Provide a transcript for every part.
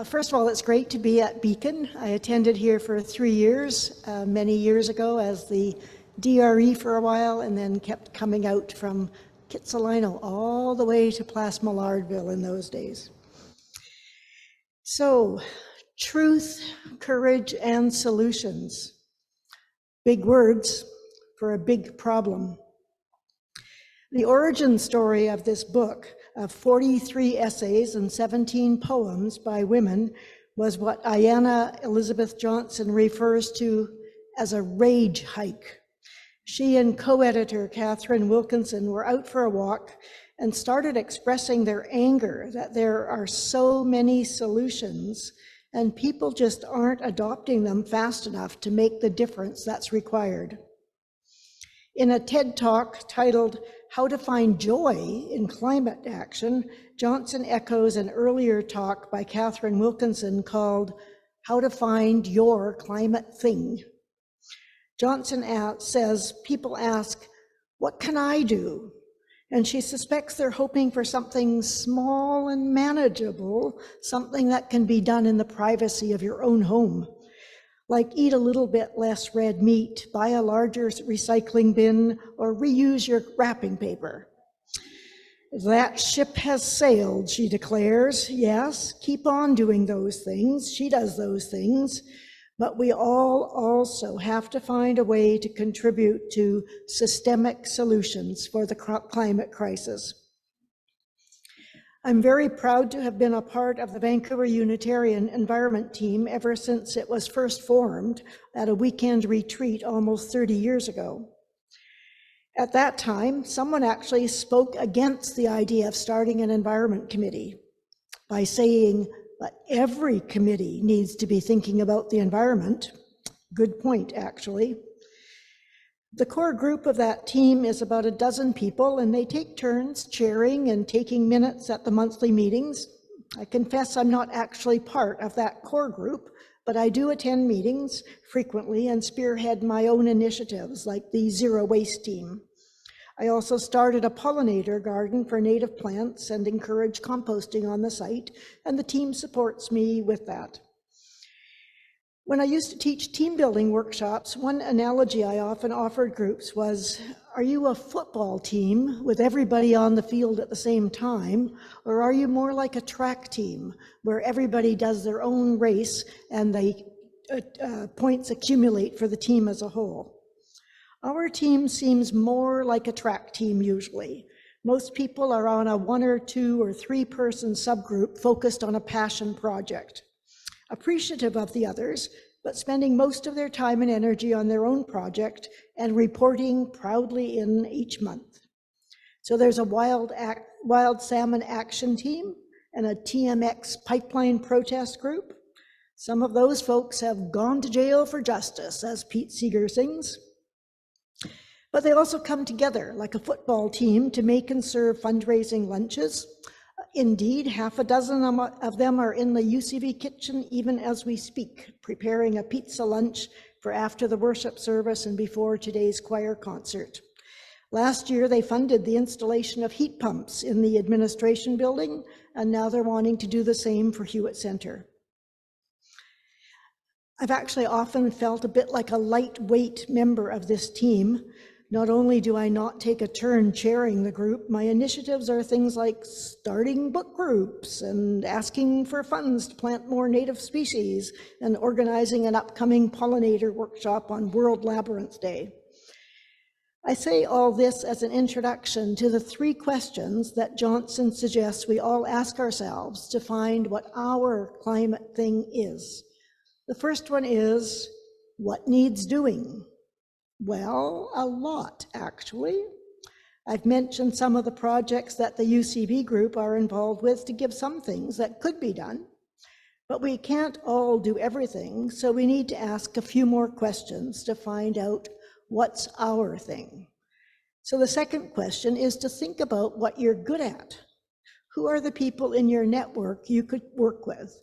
First of all, it's great to be at Beacon. I attended here for 3 years, many years ago as the DRE for a while, and then kept coming out from Kitsilano all the way to Place Millardville in those days. So, truth, courage, and solutions. Big words for a big problem. The origin story of this book of 43 essays and 17 poems by women was what Ayana Elizabeth Johnson refers to as a rage hike. She and co-editor Katharine Wilkinson were out for a walk and started expressing their anger that there are so many solutions and people just aren't adopting them fast enough to make the difference that's required. In a TED Talk titled How to Find Joy in Climate Action, Johnson echoes an earlier talk by Katharine Wilkinson called How to Find Your Climate Thing. Johnson says, people ask, what can I do? And she suspects they're hoping for something small and manageable, something that can be done in the privacy of your own home. Like eat a little bit less red meat, buy a larger recycling bin, or reuse your wrapping paper. That ship has sailed, she declares. Yes, keep on doing those things. She does those things. But we all also have to find a way to contribute to systemic solutions for the climate crisis. I'm very proud to have been a part of the Vancouver Unitarian Environment Team ever since it was first formed at a weekend retreat almost 30 years ago. At that time, someone actually spoke against the idea of starting an environment committee by saying, but every committee needs to be thinking about the environment. Good point, actually. The core group of that team is about a dozen people, and they take turns chairing and taking minutes at the monthly meetings. I confess I'm not actually part of that core group, but I do attend meetings frequently and spearhead my own initiatives like the Zero Waste team. I also started a pollinator garden for native plants and encourage composting on the site, and the team supports me with that. When I used to teach team building workshops, one analogy I often offered groups was, are you a football team with everybody on the field at the same time, or are you more like a track team where everybody does their own race and the points accumulate for the team as a whole? Our team seems more like a track team usually. Most people are on a 1 or 2 or 3 person subgroup focused on a passion project, appreciative of the others, but spending most of their time and energy on their own project and reporting proudly in each month. So there's a wild salmon action team and a TMX pipeline protest group. Some of those folks have gone to jail for justice, as Pete Seeger sings. But they also come together like a football team to make and serve fundraising lunches. Indeed, half a dozen of them are in the UCV kitchen even as we speak, preparing a pizza lunch for after the worship service and before today's choir concert. Last year, they funded the installation of heat pumps in the administration building, and now they're wanting to do the same for Hewitt Center. I've actually often felt a bit like a lightweight member of this team. Not only do I not take a turn chairing the group, my initiatives are things like starting book groups and asking for funds to plant more native species and organizing an upcoming pollinator workshop on World Labyrinth Day. I say all this as an introduction to the 3 questions that Johnson suggests we all ask ourselves to find what our climate thing is. The first one is, what needs doing? Well, a lot, actually. I've mentioned some of the projects that the UCB group are involved with to give some things that could be done, but we can't all do everything, so we need to ask a few more questions to find out what's our thing. So the second question is to think about what you're good at. Who are the people in your network you could work with?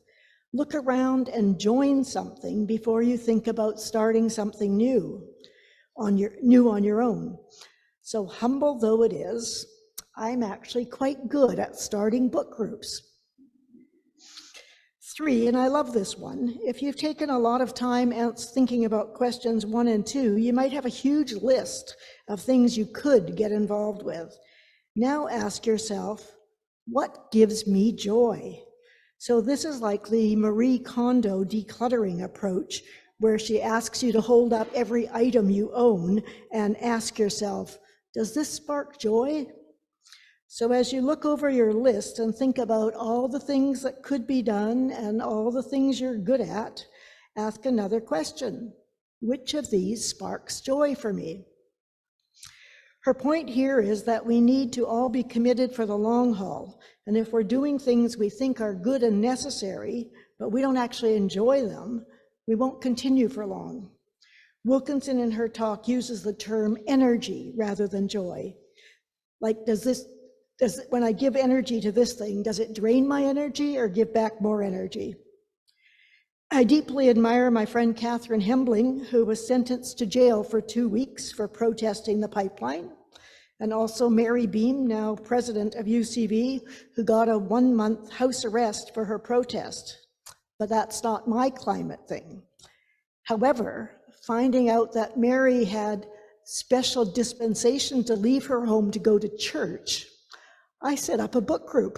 Look around and join something before you think about starting something new on your own. So humble though it is, I'm actually quite good at starting book groups. 3, and I love this one. If you've taken a lot of time thinking about questions 1 and 2, you might have a huge list of things you could get involved with. Now ask yourself, what gives me joy? So this is like the Marie Kondo decluttering approach, where she asks you to hold up every item you own and ask yourself, does this spark joy? So as you look over your list and think about all the things that could be done and all the things you're good at, ask another question. Which of these sparks joy for me? Her point here is that we need to all be committed for the long haul. And if we're doing things we think are good and necessary, but we don't actually enjoy them, we won't continue for long. Wilkinson in her talk uses the term energy rather than joy. Like, when I give energy to this thing, does it drain my energy or give back more energy? I deeply admire my friend Katharine, who was sentenced to jail for 2 weeks for protesting the pipeline, and also Mary Beam, now president of UCV, who got a 1-month house arrest for her protest. But that's not my climate thing. However, finding out that Mary had special dispensation to leave her home to go to church, I set up a book group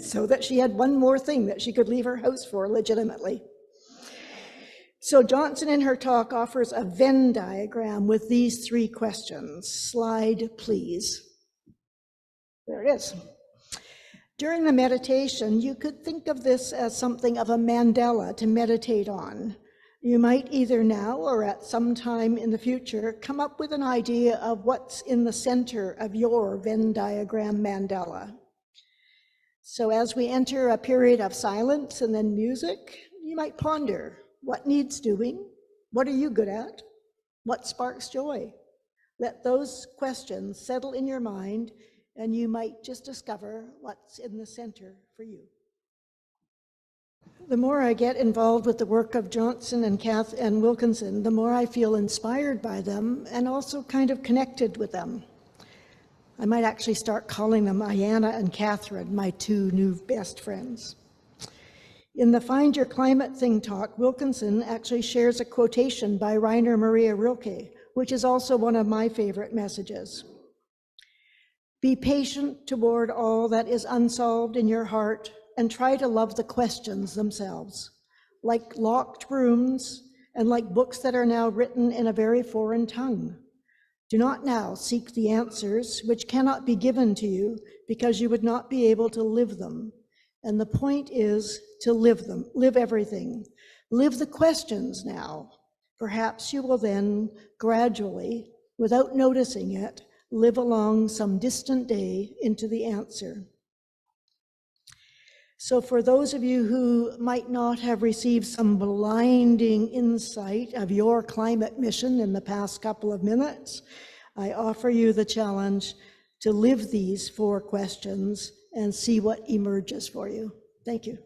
so that she had one more thing that she could leave her house for legitimately. So Johnson in her talk offers a Venn diagram with these 3 questions. Slide, please. There it is. During the meditation, you could think of this as something of a mandala to meditate on. You might either now or at some time in the future come up with an idea of what's in the center of your Venn diagram mandala. So as we enter a period of silence and then music, you might ponder, what needs doing? What are you good at? What sparks joy? Let those questions settle in your mind, and you might just discover what's in the center for you. The more I get involved with the work of Johnson and Wilkinson, the more I feel inspired by them and also kind of connected with them. I might actually start calling them Ayana and Katharine, my 2 new best friends. In the Find Your Climate Thing talk, Wilkinson actually shares a quotation by Rainer Maria Rilke, which is also one of my favorite messages. Be patient toward all that is unsolved in your heart, and try to love the questions themselves, like locked rooms and like books that are now written in a very foreign tongue. Do not now seek the answers which cannot be given to you because you would not be able to live them. And the point is to live them, live everything. Live the questions now. Perhaps you will then gradually, without noticing it, live along some distant day into the answer. So for those of you who might not have received some blinding insight of your climate mission in the past couple of minutes, I offer you the challenge to live these 4 questions and see what emerges for you. Thank you.